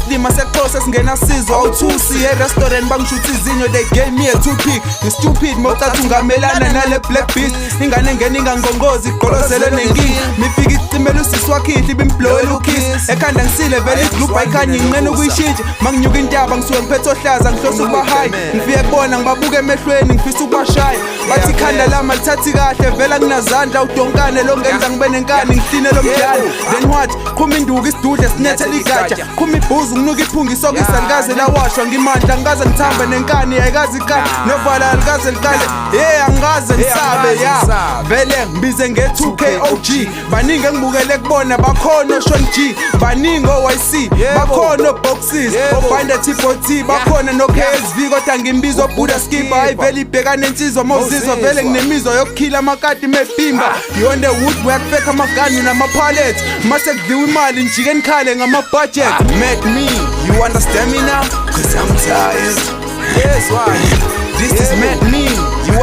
Stima sekuphosa singena sizwe awuthusi e-restaurant bangishuthi izinyo they gave me a toothpick stupid mocathi ungamelana nale black beast ingane ngena ingangongozi igqolozele nenkingi mifika icimela usisi wakhihla ibimblowela ukiss ekhanda ngisile vele igloop ayikhanye nginqena ukuyishintsha manginyuka intaba ngisuke ngiphethe ohlaza ngihlosa ukuba high ngifike kubona ngibabuka emehlweni ngifisa ukubashaya bathi ikhanda lami alithathi kahle vela kunazandla udonkane lo ngenza ngibe nenkani ngihline lo mdala then what khuma induku isidudle sinethela igatsha khuma ibhuzu nginuka iphunga isokisa likaze lawashwa ngimandla ngikaze ngithambe nenkani ayikazi ikani novala likaze likale angikaze ngisabe ya vele ngibize nge-2K OG baningi engibukele kubona bakhona oSean G baningi o-YC bakhona oBoxes oBinder T4T bakhona no-KSV kodwa ngimbiza oBuddha Skipper hayi vele ibhekane insizwa mawuzizwa vele nginemizwa yokukhila amakati mebhimba you the wood uyakufeka amagani namapalettes mase kudliwa imali njike nikhale ngama-budget make me you understand me now cause I'm tired yes why this is make me